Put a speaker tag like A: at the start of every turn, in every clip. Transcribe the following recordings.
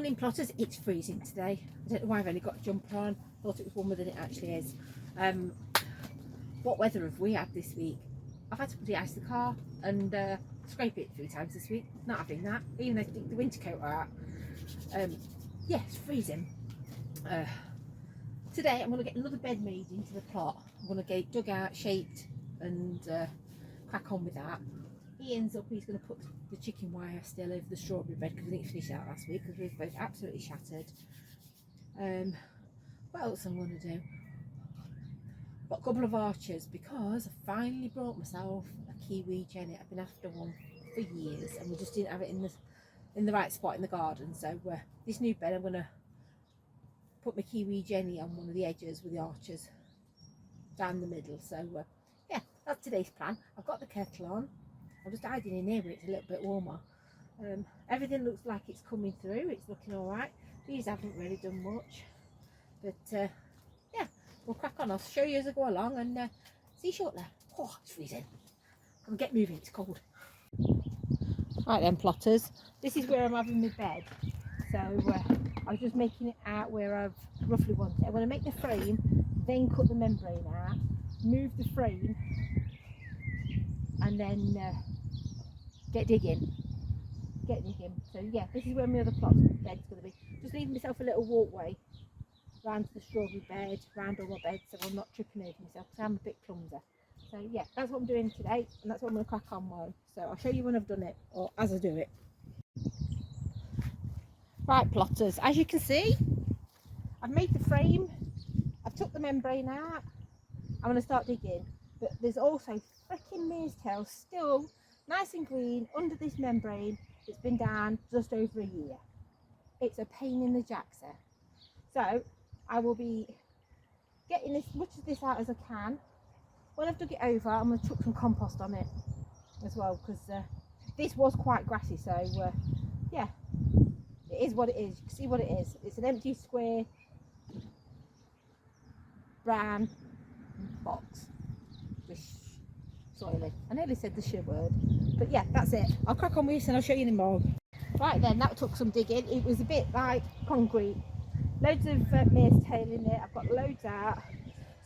A: Morning plotters, it's freezing today. I don't know why I've only got a jumper on. Thought it was warmer than it actually is. What weather have we had this week? I've had to put the ice in the car and scrape it 3 times this week. Not having that, even though I think the winter coat out. Yeah, it's freezing. Today I'm going to get another bed made into the plot. I'm going to get it dug out, shaped and crack on with that. Ian's up, he's going to put the chicken wire still over the strawberry bed because we didn't finish that last week because we were both absolutely shattered. What else I'm going to do? Got a couple of archers because I finally brought myself a Kiwi Jenny. I've been after one for years and we just didn't have it in the right spot in the garden. So this new bed I'm going to put my Kiwi Jenny on one of the edges with the archers down the middle. So yeah, that's today's plan. I've got the kettle on. I'm just hiding in here where it's a little bit warmer. Everything looks like it's coming through. It's looking all right. These haven't really done much, but yeah, we'll crack on. I'll show you as I go along and see you shortly. Oh, it's freezing. Come get moving. It's cold. Right then, plotters. This is where I'm having my bed. So I was just making it out where I've roughly wanted it. I'm going to make the frame, then cut the membrane out, move the frame, and then get digging. So yeah, this is where my other plot bed's going to be. Just leaving myself a little walkway round to the strawberry bed, round all my beds, so I'm not tripping over myself because I'm a bit clumsy. So yeah, that's what I'm doing today, and that's what I'm going to crack on with. So I'll show you when I've done it, or as I do it. Right, plotters, as you can see, I've made the frame, I've took the membrane out, I'm going to start digging. But there's also freaking mare's tail still nice and green under this membrane. It's been down just over a year. It's a pain in the jackser. So I will be getting as much of this out as I can. When I've dug it over, I'm going to chuck some compost on it as well, because this was quite grassy. So yeah, it is what it is. You can see what it is. It's an empty square brown box with soil in. I nearly said the sh word, but yeah, that's it. I'll crack on with this and I'll show you in a moment. Right then, that took some digging. It was a bit like concrete. Loads of mare's tail in there. I've got loads out.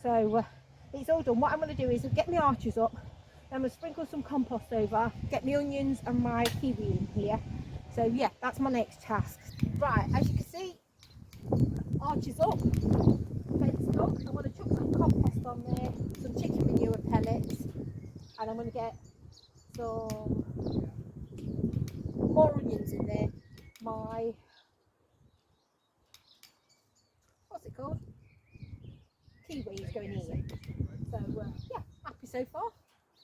A: So it's all done. What I'm going to do is get my arches up. Then I'm going to sprinkle some compost over, get my onions and my kiwi in here. So yeah, that's my next task. Right, as you can see, arches up, bed's dug. I'm going to chuck some compost on there, some chicken manure pellets, and I'm going to get some more onions in there. My, what's it called? Kiwi is going here. So yeah, happy so far.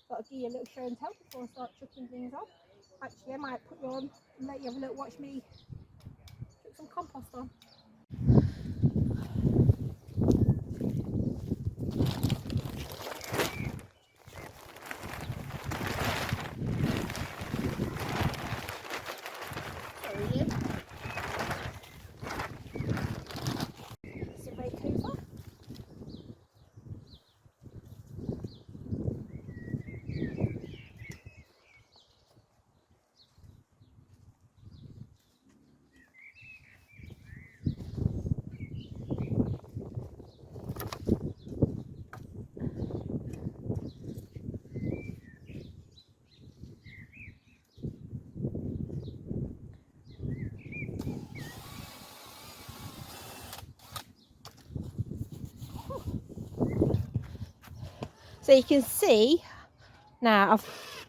A: Got to give you a little show and tell before I start chucking things on. Actually, I might put you on and let you have a little watch me chuck some compost on. So you can see now I've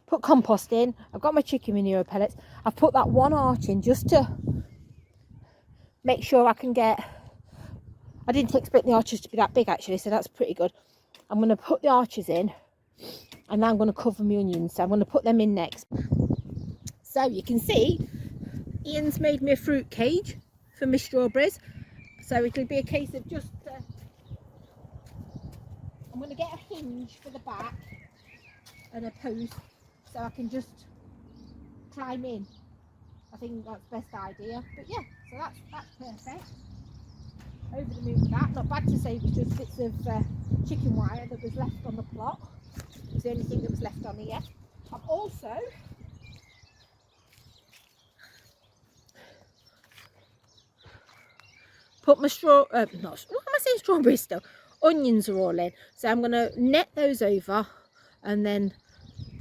A: put compost in, I've got my chicken manure pellets, I've put that one arch in just to make sure I can get, I didn't expect the arches to be that big actually, so that's pretty good. I'm going to put the arches in and then I'm going to cover my onions, so I'm going to put them in next. So you can see Ian's made me a fruit cage for my strawberries, so it'll be a case of just I'm going to get a hinge for the back and a post so I can just climb in. I think that's the best idea. But yeah, so that's perfect. Over the moon with that. Not bad to say, it was just bits of chicken wire that was left on the plot. It was the only thing that was left on here. I've also put my what am I saying, strawberries still? Onions are all in. So I'm going to net those over and then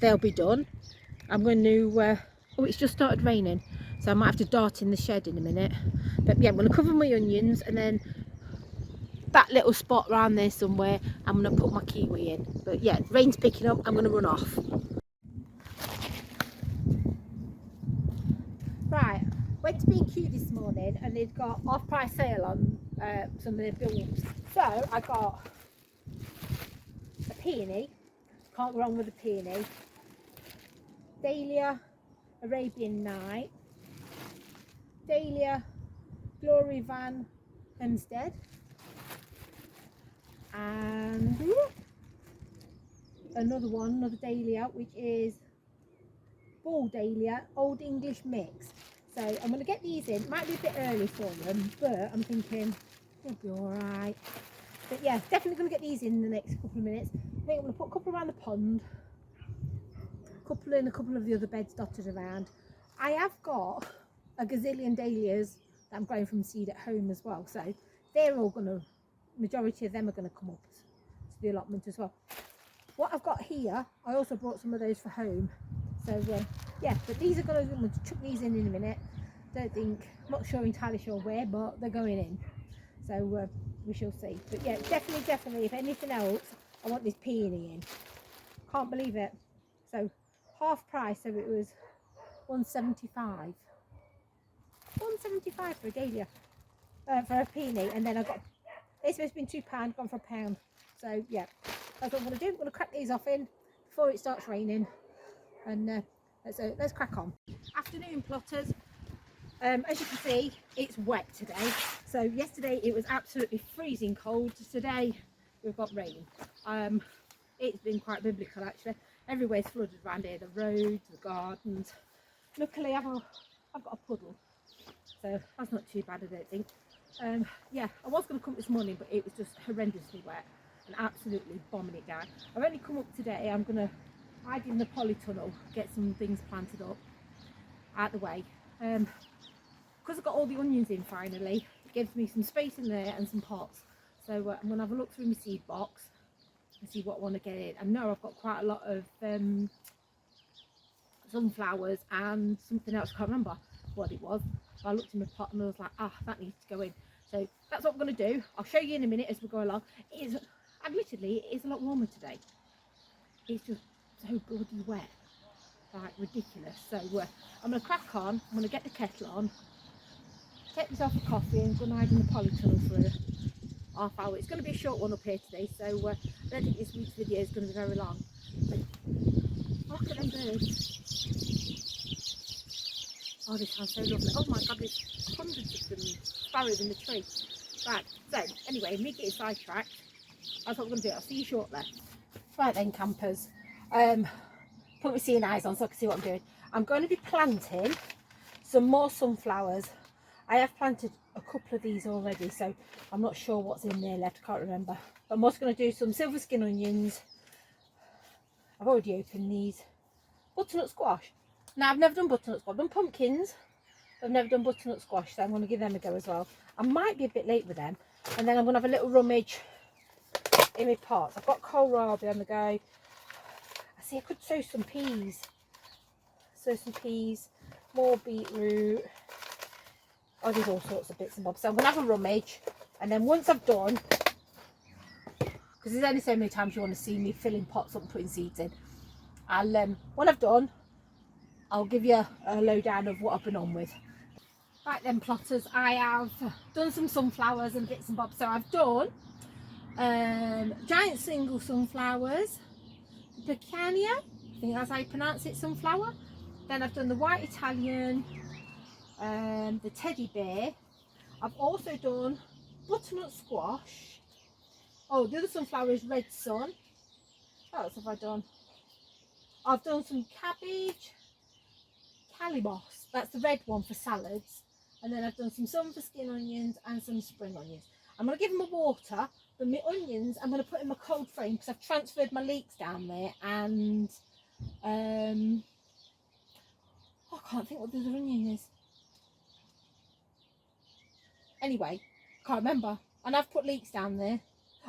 A: they'll be done. I'm going to, oh, it's just started raining. So I might have to dart in the shed in a minute. But yeah, I'm going to cover my onions and then that little spot around there somewhere, I'm going to put my kiwi in. But yeah, rain's picking up. I'm going to run off. Right, went to B&Q this morning and they've got off-price sale on some of their bulbs. So I got a peony, can't go wrong with a peony, Dahlia Arabian Night, Dahlia Glory Van Hempstead, and another Dahlia, which is Ball Dahlia Old English Mix. So I'm going to get these in. It might be a bit early for them, but I'm thinking they'll be alright. But yeah, definitely going to get these in the next couple of minutes. I think I'm going to put a couple around the pond, a couple of the other beds dotted around. I have got a gazillion dahlias that I'm growing from seed at home as well. So they're all going to, majority of them are going to come up to the allotment as well. What I've got here, I also brought some of those for home. So yeah, but these are going to chuck these in a minute. I'm not sure entirely sure where, but they're going in. So we shall see. But yeah, definitely, if anything else, I want this peony in. Can't believe it. So half price, so it was $1.75. $1.75 for a dahlia, for a peony, and then I got, it's supposed to be £2, gone for £1. So yeah, that's what I'm going to do. I'm going to crack these off in before it starts raining. And let's crack on. Afternoon plotters. As you can see, it's wet today. So yesterday it was absolutely freezing cold. Today we've got rain. It's been quite biblical actually. Everywhere's flooded around here, the roads, the gardens. Luckily I've got a puddle, so that's not too bad, I don't think. Yeah, I was going to come this morning, but it was just horrendously wet and absolutely bombing it down. I've only come up today. I'm going to hide in the polytunnel, get some things planted up out the way. Because I've got all the onions in finally, it gives me some space in there and some pots. So I'm going to have a look through my seed box and see what I want to get in. I know I've got quite a lot of sunflowers and something else, I can't remember what it was. So I looked in my pot and I was like, that needs to go in. So that's what I'm going to do. I'll show you in a minute as we go along. Admittedly, it is a lot warmer today. It's just so bloody wet, like ridiculous. So I'm going to crack on. I'm going to get the kettle on, get myself a coffee and go and hide in the polytunnel for a half hour. It's going to be a short one up here today, so I don't think this week's video is going to be very long. But look at them birds. Oh, this sounds so lovely. Oh my god, there's hundreds of them, sparrows in the tree. Right, so anyway, me getting sidetracked. That's what we're going to do. I'll see you shortly. Right then, campers. Put my seeing eyes on so I can see what I'm doing. I'm going to be planting some more sunflowers. I have planted a couple of these already, so I'm not sure what's in there left. I can't remember. But I'm also going to do some silver skin onions. I've already opened these. Butternut squash. Now, I've never done butternut squash. I've done pumpkins. I've never done butternut squash, so I'm going to give them a go as well. I might be a bit late with them. And then I'm going to have a little rummage in my pots. I've got kohlrabi on the go. I see I could sow some peas. More beetroot. Oh, there's all sorts of bits and bobs. So I'm going to have a rummage. And then once I've done, because there's only so many times you want to see me filling pots up and putting seeds in. When I've done, I'll give you a lowdown of what I've been on with. Right then, plotters, I have done some sunflowers and bits and bobs. So I've done giant single sunflowers, Bacania, I think that's how you pronounce it, sunflower. Then I've done the white Italian, the teddy bear. I've also done butternut squash. Oh, the other sunflower is red sun. What else have I done? I've done some cabbage, calibos, that's the red one for salads. And then I've done some silver skin onions and some spring onions. I'm going to give them a water, but my onions I'm going to put in my cold frame because I've transferred my leeks down there. And I can't think what the other onion is. Anyway, can't remember. And I've put leeks down there.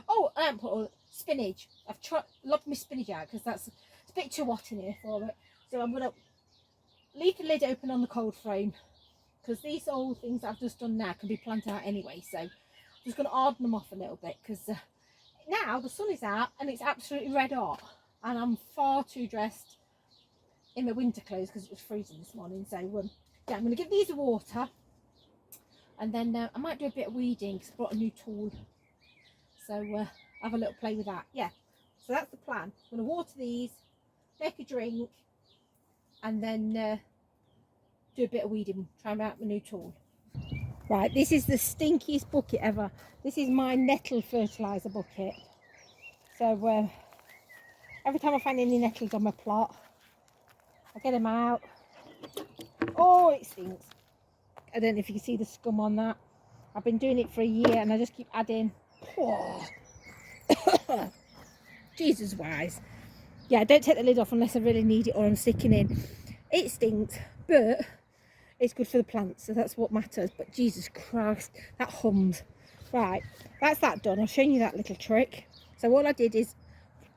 A: Oh, I haven't put all spinach. I've lobbed my spinach out because it's a bit too hot in here for it. So I'm going to leave the lid open on the cold frame, because these old things that I've just done now can be planted out anyway. So I'm just going to harden them off a little bit, because now the sun is out and it's absolutely red hot, and I'm far too dressed in my winter clothes because it was freezing this morning. So yeah, I'm going to give these a water, and then I might do a bit of weeding because I brought a new tool. So have a little play with that. Yeah, so that's the plan. I'm going to water these, make a drink, and then do a bit of weeding, try out my new tool. Right, this is the stinkiest bucket ever. This is my Nettle fertilizer bucket. So every time I find any nettles on my plot, I get them out. Oh, it stinks. I don't know if you can see the scum on that. I've been doing it for a year and I just keep adding. Oh. Jesus wise. Yeah, don't take the lid off unless I really need it or I'm sticking in. It stinks, but it's good for the plants, so that's what matters. But Jesus Christ, that hums. Right, that's that done. I've shown you that little trick. So all I did is,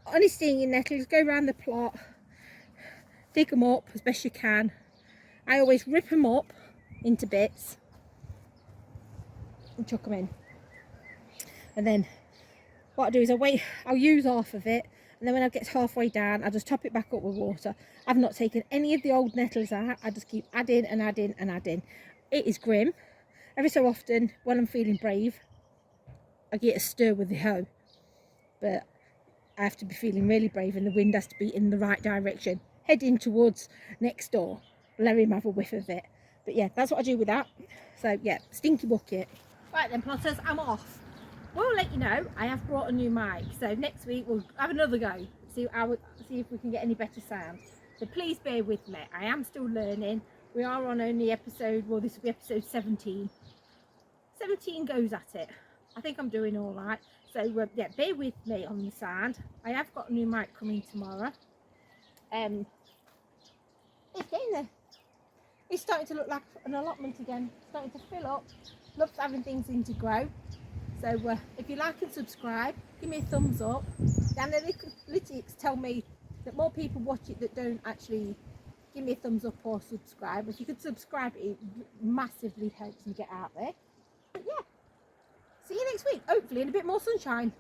A: only stinging nettles, go around the plot, dig them up as best you can. I always rip them up into bits and chuck them in. And then what I do is I'll use half of it, and then when I get halfway down, I just top it back up with water. I've not taken any of the old nettles out. I just keep adding and adding and adding. It is grim. Every so often, when I'm feeling brave, I get a stir with the hoe. But I have to be feeling really brave, and the wind has to be in the right direction, heading towards next door. Let him have a whiff of it. But yeah, that's what I do with that. So yeah, stinky bucket. Right then, plotters, I'm off. We'll let you know, I have brought a new mic, so next week we'll have another go, see if we can get any better sound. So please bear with me, I am still learning. We are on only episode, well, this will be episode 17. 17 goes at it. I think I'm doing all right. So yeah, bear with me on the sound. I have got a new mic coming tomorrow. It's getting there. It's starting to look like an allotment again, starting to fill up. Loves having things in to grow. So if you like and subscribe, give me a thumbs up. The analytics tell me that more people watch it that don't actually give me a thumbs up or subscribe. If you could subscribe, it massively helps me get out there. But yeah, see you next week, hopefully in a bit more sunshine.